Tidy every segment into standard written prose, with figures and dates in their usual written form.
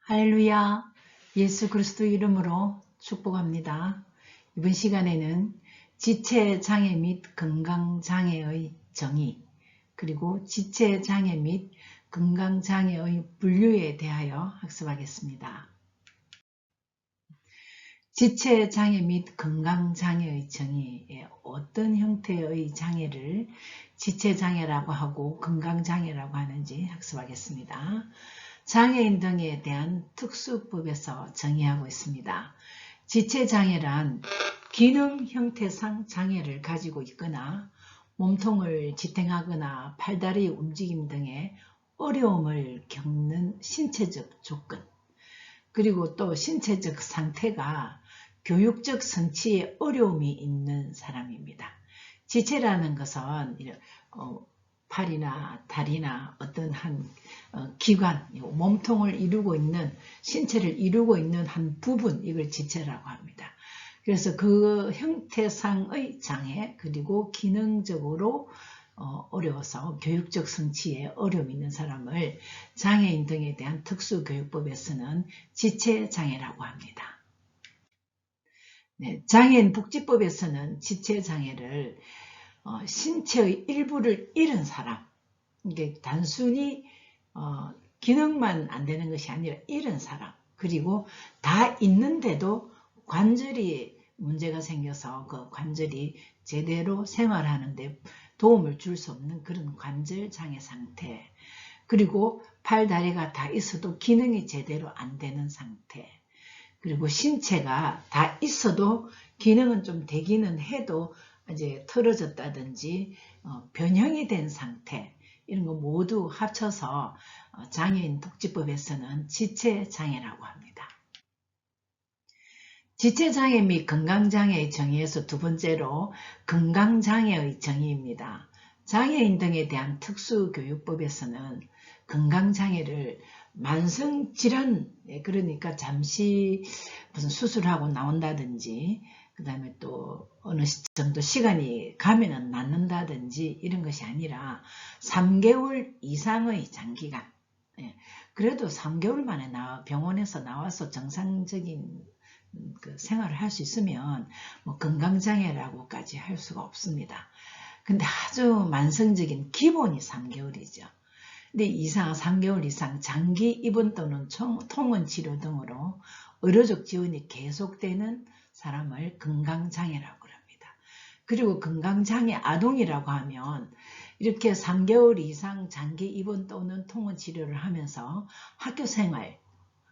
할렐루야. 예수 그리스도 이름으로 축복합니다. 이번 시간에는 지체장애 및 건강장애의 정의, 그리고 지체장애 및 건강장애의 분류에 대하여 학습하겠습니다. 지체장애 및 건강장애의 정의에 어떤 형태의 장애를 지체장애라고 하고 건강장애라고 하는지 학습하겠습니다. 장애인 등에 대한 특수법에서 정의하고 있습니다. 지체장애란 기능 형태상 장애를 가지고 있거나 몸통을 지탱하거나 팔다리 움직임 등의 어려움을 겪는 신체적 조건, 그리고 또 신체적 상태가 교육적 성취에 어려움이 있는 사람입니다. 지체라는 것은 팔이나 다리나 어떤 한 기관, 몸통을 이루고 있는, 신체를 이루고 있는 한 부분, 이걸 지체라고 합니다. 그래서 그 형태상의 장애, 그리고 기능적으로 어려워서 교육적 성취에 어려움이 있는 사람을 장애인 등에 대한 특수교육법에서는 지체장애라고 합니다. 네, 장애인 복지법에서는 지체장애를 신체의 일부를 잃은 사람, 이게 단순히 기능만 안 되는 것이 아니라 잃은 사람, 그리고 다 있는데도 관절이 문제가 생겨서 그 관절이 제대로 생활하는데 도움을 줄 수 없는 그런 관절 장애 상태, 그리고 팔, 다리가 다 있어도 기능이 제대로 안 되는 상태, 그리고 신체가 다 있어도 기능은 좀 되기는 해도 이제 틀어졌다든지 변형이 된 상태, 이런 거 모두 합쳐서 장애인 복지법에서는 지체장애라고 합니다. 지체장애 및 건강장애의 정의에서 두 번째로 건강장애의 정의입니다. 장애인 등에 대한 특수교육법에서는 건강장애를 만성질환, 그러니까 잠시 무슨 수술하고 나온다든지, 그 다음에 또 어느 정도 시간이 가면은 낫는다든지 이런 것이 아니라 3개월 이상의 장기간, 그래도 3개월 만에 병원에서 나와서 정상적인 그 생활을 할 수 있으면 뭐 건강장애라고까지 할 수가 없습니다. 근데 아주 만성적인 기본이 3개월이죠. 근데 이상 3개월 이상 장기 입원 또는 통원 치료 등으로 의료적 지원이 계속되는 사람을 건강장애라고 합니다. 그리고 건강장애 아동이라고 하면 이렇게 3개월 이상 장기 입원 또는 통원 치료를 하면서 학교생활,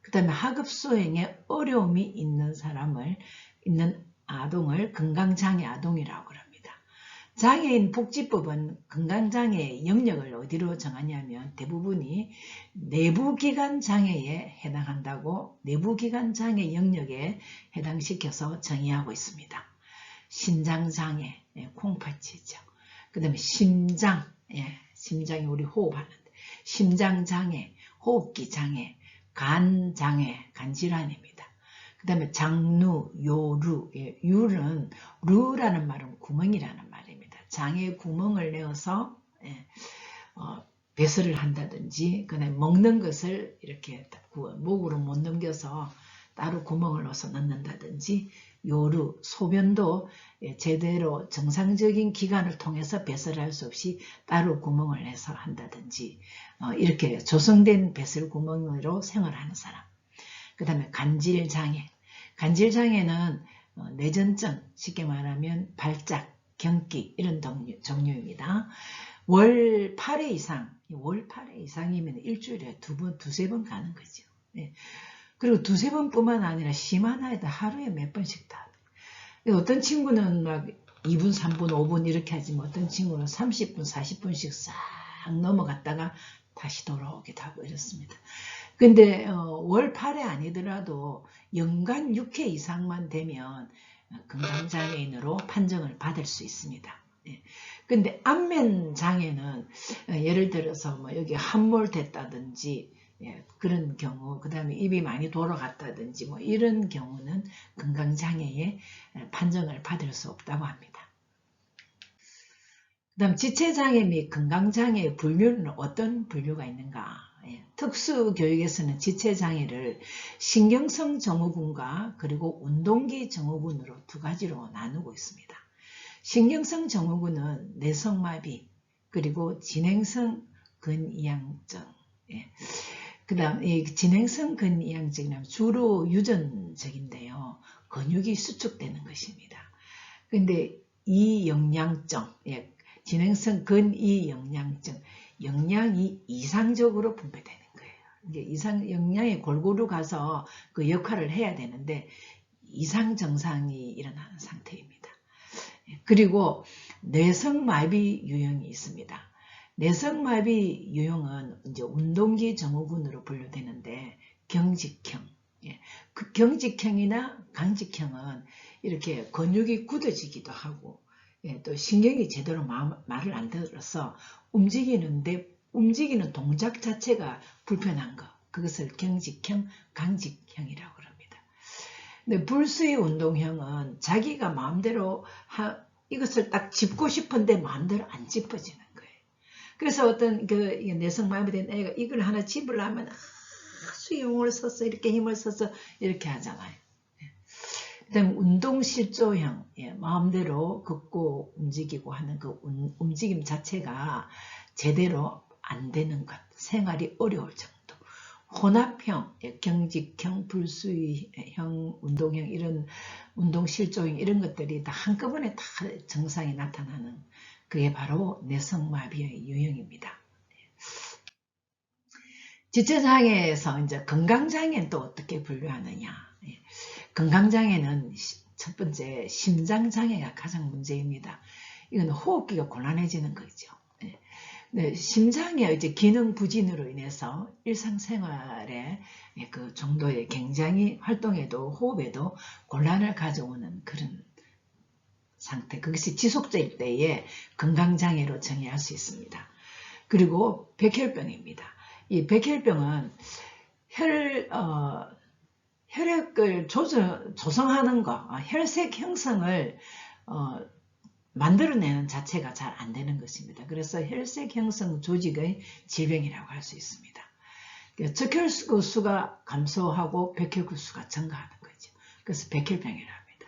그 다음에 학업 수행에 어려움이 있는 아동을 건강장애 아동이라고 합니다. 장애인 복지법은 건강장애의 영역을 어디로 정하냐면 대부분이 내부기관 장애에 해당한다고, 내부기관 장애 영역에 해당시켜서 정의하고 있습니다. 신장장애, 콩팥이죠. 그 다음에 심장, 심장이 우리 호흡하는데, 심장장애, 호흡기장애, 간장애, 간질환입니다. 그 다음에 장루, 요루, 유는, 루라는 말은 구멍이라는 말입니다. 장에 구멍을 내어서 배설을 한다든지, 그 다음에 먹는 것을 이렇게 목으로 못 넘겨서 따로 구멍을 넣어서 넣는다든지, 요루, 소변도 제대로 정상적인 기관을 통해서 배설할 수 없이 따로 구멍을 내서 한다든지, 이렇게 조성된 배설 구멍으로 생활하는 사람. 그 다음에 간질장애. 간질장애는 뇌전증, 쉽게 말하면 발작, 경기 이런 종류입니다. 월 8회 이상, 월 8회 이상이면 일주일에 두세 번 가는 거죠. 그리고 두세 번뿐만 아니라 심한 아이들 하루에 몇 번씩 다. 어떤 친구는 막 2분, 3분, 5분 이렇게 하지만 어떤 친구는 30분, 40분씩 싹 넘어갔다가 다시 돌아오기도 하고 이렇습니다. 근데 월 8회 아니더라도 연간 6회 이상만 되면 건강장애인으로 판정을 받을 수 있습니다. 근데 안면장애는 예를 들어서 뭐 여기 함몰 됐다든지 그런 경우, 그 다음에 입이 많이 돌아갔다든지 뭐 이런 경우는 건강장애에 판정을 받을 수 없다고 합니다. 그 다음 지체장애 및 건강장애의 분류는 어떤 분류가 있는가? 특수교육에서는 지체장애를 신경성 증후군과 그리고 운동기 증후군으로 두 가지로 나누고 있습니다. 신경성 증후군은 뇌성마비 그리고 진행성 근이양증. 그 다음 이 진행성 근이양증은 주로 유전적인데요. 근육이 수축되는 것입니다. 근데 이영양증, 진행성 근이영양증, 영양이 이상적으로 분배되는 거예요. 이게 영양이 골고루 가서 그 역할을 해야 되는데 이상 증상이 일어나는 상태입니다. 그리고 뇌성마비 유형이 있습니다. 뇌성마비 유형은 이제 운동기 증후군으로 분류되는데 경직형, 그 경직형이나 강직형은 이렇게 근육이 굳어지기도 하고 또 신경이 제대로 말을 안 들어서 움직이는 동작 자체가 불편한 것, 그것을 경직형, 강직형이라고 합니다. 근데 불수의 운동형은 자기가 마음대로 이것을 딱 짚고 싶은데 마음대로 안 짚어지는 거예요. 그래서 어떤 그 내성마비된 애가 이걸 하나 짚으려면 아주 용을 써서 이렇게 힘을 써서 이렇게 하잖아요. 그다음 운동실조형, 마음대로 걷고 움직이고 하는 그 움직임 자체가 제대로 안 되는 것, 생활이 어려울 정도. 혼합형, 경직형, 불수의형, 운동형, 이런 운동실조형 이런 것들이 다 한꺼번에 다 증상이 나타나는 그게 바로 뇌성마비의 유형입니다. 지체장애에서 이제 건강장애는 또 어떻게 분류하느냐. 건강장애는 첫 번째 심장장애가 가장 문제입니다. 이건 호흡기가 곤란해지는 거죠. 심장의 이제 기능 부진으로 인해서 일상생활에 그 정도의 굉장히 활동에도 호흡에도 곤란을 가져오는 그런 상태. 그것이 지속될 때에 건강장애로 정의할 수 있습니다. 그리고 백혈병입니다. 이 백혈병은 혈액을 조성하는 것, 혈색 형성을 만들어내는 자체가 잘 안 되는 것입니다. 그래서 혈색 형성 조직의 질병이라고 할 수 있습니다. 적혈구 수가 감소하고 백혈구 수가 증가하는 거죠. 그래서 백혈병이라고 합니다.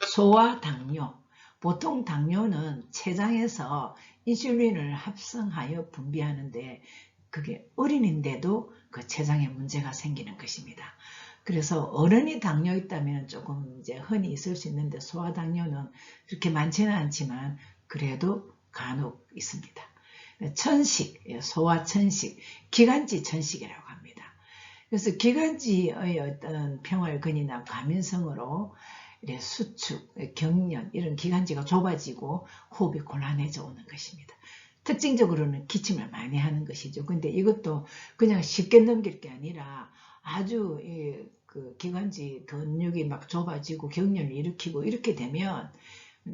소와 당뇨, 보통 당뇨는 췌장에서 인슐린을 합성하여 분비하는데 그게 어린인데도 그 췌장에 문제가 생기는 것입니다. 그래서 어른이 당뇨 있다면 조금 이제 흔히 있을 수 있는데 소아당뇨는 그렇게 많지는 않지만 그래도 간혹 있습니다. 천식, 소아천식, 기관지 천식이라고 합니다. 그래서 기관지의 어떤 평활근이나 과민성으로 수축, 경련 이런 기관지가 좁아지고 호흡이 곤란해져 오는 것입니다. 특징적으로는 기침을 많이 하는 것이죠. 근데 이것도 그냥 쉽게 넘길 게 아니라 아주 그 기관지 근육이 막 좁아지고 경련을 일으키고 이렇게 되면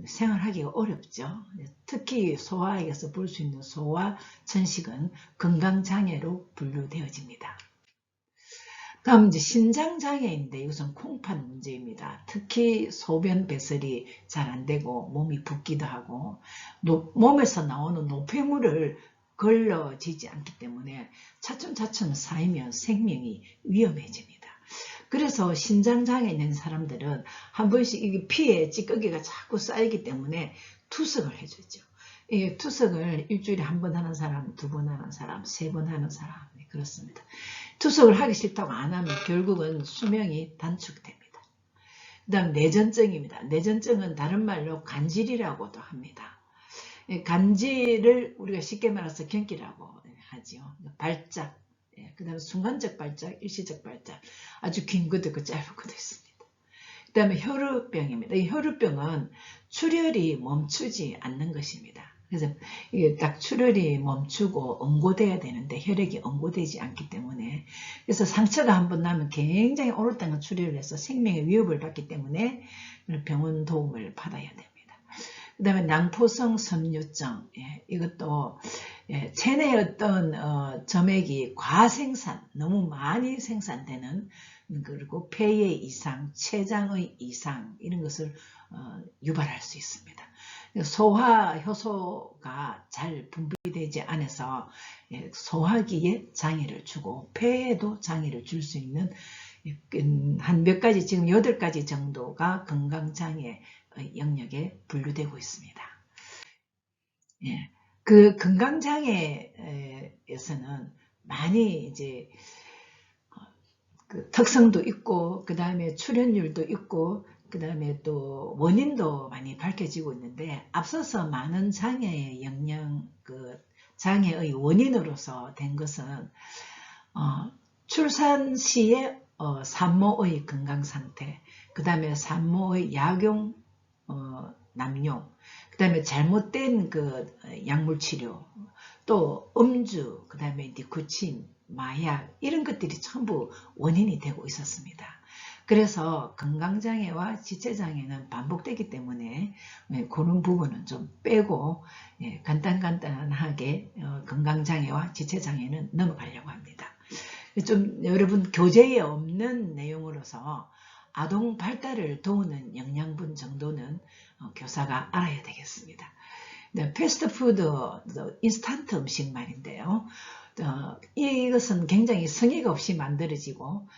생활하기가 어렵죠. 특히 소아에게서 볼 수 있는 소아 천식은 건강장애로 분류되어집니다. 다음 이제 신장장애인데 이것은 콩팥 문제입니다. 특히 소변 배설이 잘 안 되고 몸이 붓기도 하고 몸에서 나오는 노폐물을 걸러지지 않기 때문에 차츰차츰 쌓이면 생명이 위험해집니다. 그래서 신장장애 있는 사람들은 한 번씩 이게 피에 찌꺼기가 자꾸 쌓이기 때문에 투석을 해주죠. 이 투석을 일주일에 한 번 하는 사람, 두 번 하는 사람, 세 번 하는 사람 그렇습니다. 투석을 하기 싫다고 안 하면 결국은 수명이 단축됩니다. 그 다음 내전증입니다. 내전증은 다른 말로 간질이라고도 합니다. 간질을 우리가 쉽게 말해서 경기라고 하죠. 발작, 그 다음에 순간적 발작, 일시적 발작, 아주 긴 것도 있고 짧은 것도 있습니다. 그 다음에 혈우병입니다. 이 혈우병은 출혈이 멈추지 않는 것입니다. 그래서 이게 딱 출혈이 멈추고 응고돼야 되는데 혈액이 응고되지 않기 때문에 그래서 상처가 한번 나면 굉장히 오랫동안 출혈을 해서 생명의 위협을 받기 때문에 병원 도움을 받아야 됩니다. 그 다음에 낭포성 섬유증, 이것도 체내의 어떤 점액이 과생산, 너무 많이 생산되는 그리고 폐의 이상, 췌장의 이상 이런 것을 유발할 수 있습니다. 소화 효소가 잘 분비되지 않아서 소화기에 장애를 주고 폐에도 장애를 줄 수 있는 한 몇 가지, 지금 8가지 정도가 건강장애 영역에 분류되고 있습니다. 예, 그 건강장애에서는 많이 이제 그 특성도 있고, 그 다음에 출현율도 있고, 그 다음에 또 원인도 많이 밝혀지고 있는데, 앞서서 많은 장애의 장애의 원인으로서 된 것은 출산 시에 산모의 건강 상태, 그 다음에 산모의 약용, 남용, 그 다음에 잘못된 그 약물 치료, 또 음주, 그 다음에 니코틴, 마약, 이런 것들이 전부 원인이 되고 있었습니다. 그래서 건강장애와 지체장애는 반복되기 때문에 그런 부분은 좀 빼고 간단하게 건강장애와 지체장애는 넘어가려고 합니다. 좀 여러분 교재에 없는 내용으로서 아동 발달을 도우는 영양분 정도는 교사가 알아야 되겠습니다. 패스트푸드, 인스턴트 음식 말인데요. 이것은 굉장히 성의가 없이 만들어지고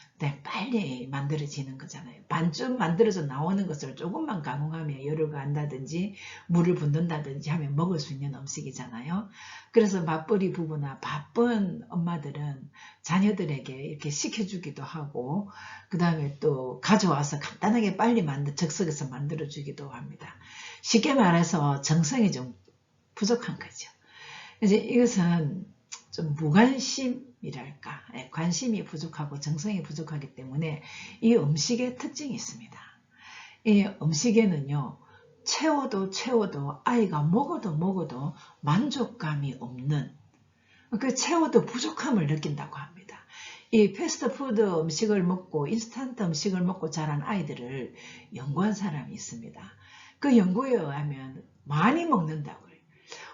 빨리 만들어지는 거잖아요. 반쯤 만들어져 나오는 것을 조금만 가공하면 열을 한다든지 물을 붓는다든지 하면 먹을 수 있는 음식이잖아요. 그래서 맞벌이 부부나 바쁜 엄마들은 자녀들에게 이렇게 시켜주기도 하고, 그 다음에 또 가져와서 간단하게 빨리 즉석에서 만들어주기도 합니다. 쉽게 말해서 정성이 좀 부족한 거죠. 이제 이것은 좀 무관심이랄까, 관심이 부족하고 정성이 부족하기 때문에 이 음식의 특징이 있습니다. 이 음식에는요, 채워도 아이가 먹어도 만족감이 없는, 그 채워도 부족함을 느낀다고 합니다. 이 패스트푸드 음식을 먹고 인스턴트 음식을 먹고 자란 아이들을 연구한 사람이 있습니다. 그 연구에 의하면 많이 먹는다고 해요.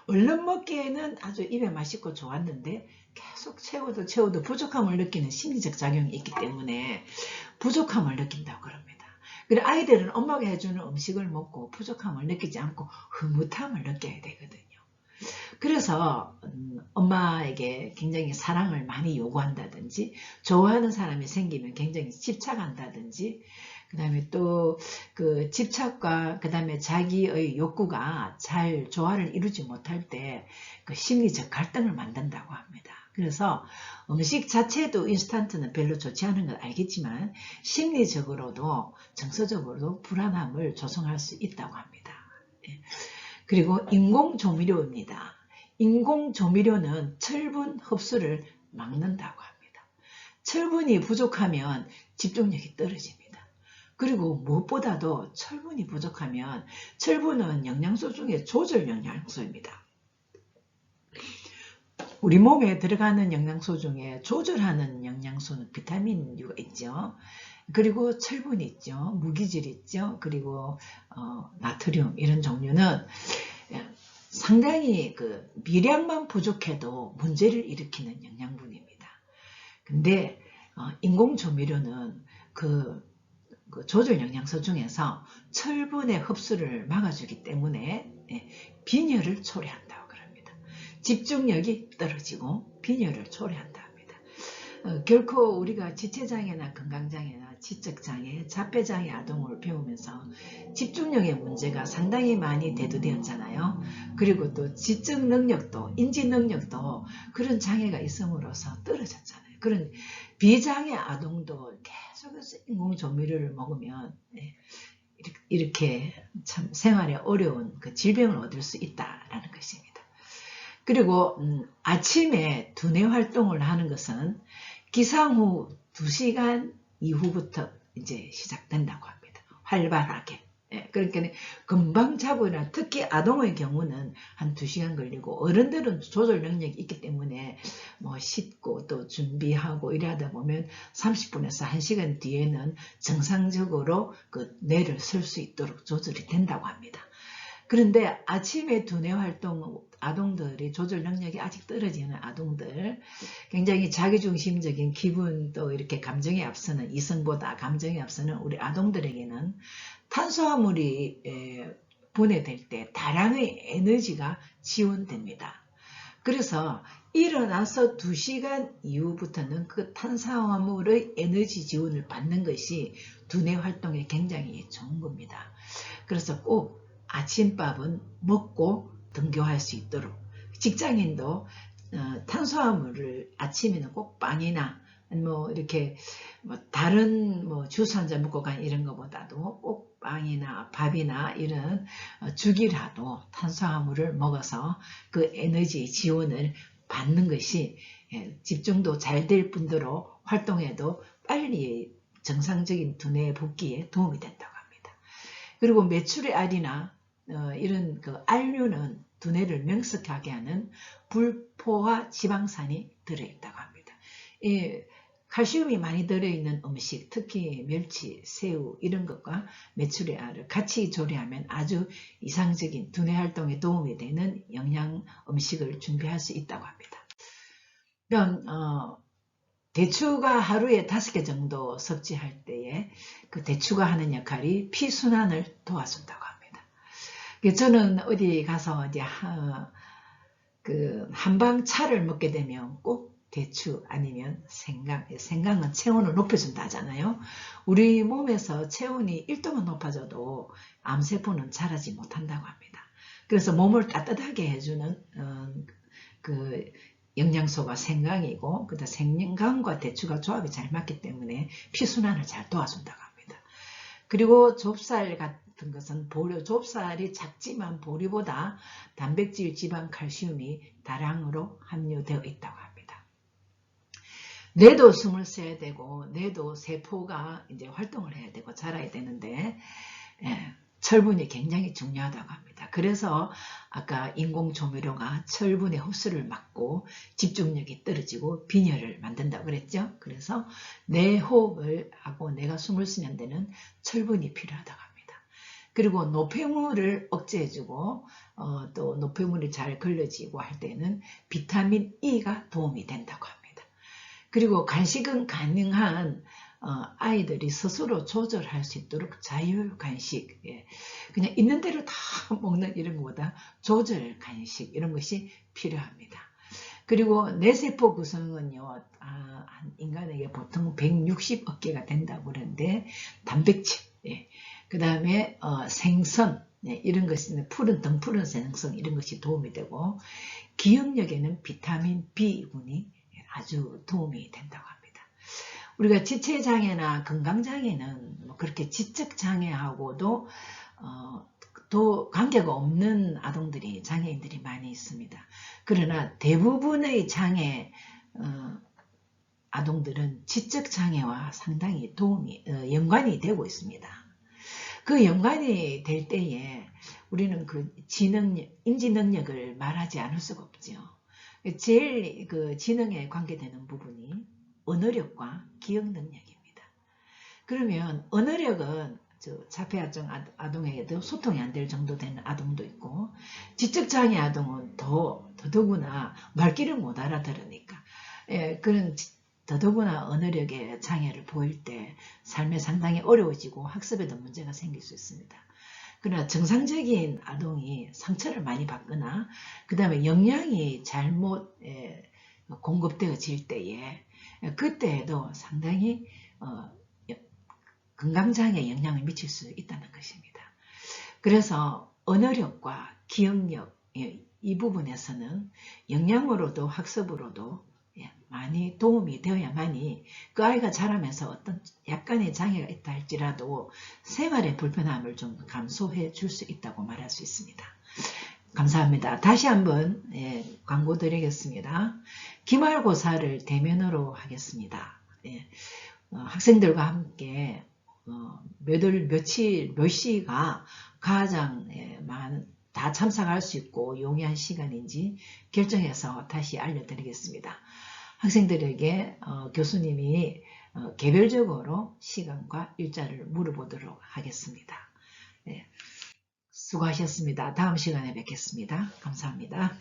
얼른 먹기에는 아주 입에 맛있고 좋았는데 계속 채워도 부족함을 느끼는 심리적 작용이 있기 때문에 부족함을 느낀다고 그럽니다. 그리고 아이들은 엄마가 해주는 음식을 먹고 부족함을 느끼지 않고 흐뭇함을 느껴야 되거든요. 그래서 엄마에게 굉장히 사랑을 많이 요구한다든지, 좋아하는 사람이 생기면 굉장히 집착한다든지, 그 다음에 또 그 집착과 그 다음에 자기의 욕구가 잘 조화를 이루지 못할 때 그 심리적 갈등을 만든다고 합니다. 그래서 음식 자체도 인스턴트는 별로 좋지 않은 걸 알겠지만 심리적으로도 정서적으로도 불안함을 조성할 수 있다고 합니다. 그리고 인공조미료입니다. 인공조미료는 철분 흡수를 막는다고 합니다. 철분이 부족하면 집중력이 떨어집니다. 그리고 무엇보다도 철분이 부족하면, 철분은 영양소 중에 조절 영양소입니다. 우리 몸에 들어가는 영양소 중에 조절하는 영양소는 비타민류가 있죠. 그리고 철분이 있죠. 무기질 있죠. 그리고 나트륨, 이런 종류는 상당히 그 미량만 부족해도 문제를 일으키는 영양분입니다. 근데 인공조미료는 그 조절 영양소 중에서 철분의 흡수를 막아주기 때문에 빈혈을 초래한다고 그럽니다. 집중력이 떨어지고 빈혈을 초래한다 합니다. 결코 우리가 지체장애나 건강장애나 지적장애, 자폐장애 아동을 배우면서 집중력의 문제가 상당히 많이 대두되었잖아요. 그리고 또 지적 능력도, 인지 능력도 그런 장애가 있음으로써 떨어졌잖아요. 그런 비장애 아동도 계속해서 인공조미료를 먹으면 이렇게 참 생활에 어려운 그 질병을 얻을 수 있다라는 것입니다. 그리고 아침에 두뇌 활동을 하는 것은 기상 후 2시간 이후부터 이제 시작된다고 합니다. 활발하게. 그러니까 금방 자고 일어나, 특히 아동의 경우는 한 2시간 걸리고, 어른들은 조절 능력이 있기 때문에 뭐 씻고 또 준비하고 이러다 보면 30분에서 1시간 뒤에는 정상적으로 그 뇌를 쓸 수 있도록 조절이 된다고 합니다. 그런데 아침에 두뇌 활동, 아동들이 조절 능력이 아직 떨어지는 아동들, 굉장히 자기중심적인 기분, 또 이렇게 감정에 앞서는, 이성보다 감정에 앞서는 우리 아동들에게는 탄수화물이 분해될 때 다량의 에너지가 지원됩니다. 그래서 일어나서 2시간 이후부터는 그 탄수화물의 에너지 지원을 받는 것이 두뇌 활동에 굉장히 좋은 겁니다. 그래서 꼭 아침밥은 먹고 등교할 수 있도록, 직장인도 탄수화물을 아침에는 꼭 빵이나 뭐 이렇게 뭐 다른 뭐 주스 한 잔 먹고 간 이런 것보다도 꼭 빵이나 밥이나 이런 죽이라도 탄수화물을 먹어서 그 에너지 지원을 받는 것이 집중도 잘 될 뿐더러 활동에도 빨리 정상적인 두뇌 복귀에 도움이 된다고 합니다. 그리고 메추리 알이나 이런 그 알류는 두뇌를 명석하게 하는 불포화 지방산이 들어있다고 합니다. 칼슘이 많이 들어있는 음식, 특히 멸치, 새우 이런 것과 메추리 알을 같이 조리하면 아주 이상적인 두뇌 활동에 도움이 되는 영양 음식을 준비할 수 있다고 합니다. 그럼 대추가 하루에 5개 정도 섭취할 때에 그 대추가 하는 역할이 피순환을 도와준다고 합니다. 저는 어디 가서 이제 그 한방 차를 먹게 되면 꼭 대추 아니면 생강, 생강은 체온을 높여준다 하잖아요. 우리 몸에서 체온이 1도만 높아져도 암세포는 자라지 못한다고 합니다. 그래서 몸을 따뜻하게 해주는 그 영양소가 생강이고, 그다음 생강과 대추가 조합이 잘 맞기 때문에 피순환을 잘 도와준다고 합니다. 그리고 좁쌀 같은 것은 보리, 좁쌀이 작지만 보리보다 단백질, 지방, 칼슘이 다량으로 함유되어 있다고 합니다. 뇌도 숨을 쉬어야 되고, 뇌도 세포가 이제 활동을 해야 되고 자라야 되는데, 철분이 굉장히 중요하다고 합니다. 그래서 아까 인공조미료가 철분의 흡수를 막고 집중력이 떨어지고 빈혈을 만든다고 그랬죠. 그래서 내 호흡을 하고 내가 숨을 쉬는 데는 철분이 필요하다고 합니다. 그리고 노폐물을 억제해주고 또 노폐물이 잘 걸러지고 할 때는 비타민 E가 도움이 된다고 합니다. 그리고 간식은 가능한 아이들이 스스로 조절할 수 있도록 자율 간식, 그냥 있는 대로 다 먹는 이런 것보다 조절 간식 이런 것이 필요합니다. 그리고 뇌세포 구성은요, 인간에게 보통 160억 개가 된다고 그러는데 단백질, 그 다음에 생선, 이런 것은 등푸른 생선 이런 것이 도움이 되고, 기억력에는 비타민 B군이 아주 도움이 된다고 합니다. 우리가 지체장애나 건강장애는 뭐 그렇게 지적장애하고도 또 관계가 없는 아동들이, 장애인들이 많이 있습니다. 그러나 대부분의 장애 아동들은 지적장애와 상당히 연관이 되고 있습니다. 그 연관이 될 때에 우리는 그 인지능력을 말하지 않을 수가 없죠. 제일 그 지능에 관계되는 부분이 언어력과 기억능력입니다. 그러면 언어력은 자폐아증 아동에게도 소통이 안 될 정도 되는 아동도 있고, 지적장애 아동은 더더구나 말귀를 못 알아들으니까 그런 더더구나 언어력의 장애를 보일 때 삶에 상당히 어려워지고 학습에도 문제가 생길 수 있습니다. 그러나 정상적인 아동이 상처를 많이 받거나 그 다음에 영양이 잘못 공급되어질 때에 그때에도 상당히 건강장애에 영향을 미칠 수 있다는 것입니다. 그래서 언어력과 기억력 이 부분에서는 영양으로도 학습으로도 많이 도움이 되어야만이 그 아이가 자라면서 어떤 약간의 장애가 있다 할지라도 생활의 불편함을 좀 감소해 줄 수 있다고 말할 수 있습니다. 감사합니다. 다시 한번 광고 드리겠습니다. 기말고사를 대면으로 하겠습니다. 학생들과 함께 몇 시가 가장 다 참석할 수 있고 용이한 시간인지 결정해서 다시 알려드리겠습니다. 학생들에게 교수님이 개별적으로 시간과 일자를 물어보도록 하겠습니다. 수고하셨습니다. 다음 시간에 뵙겠습니다. 감사합니다.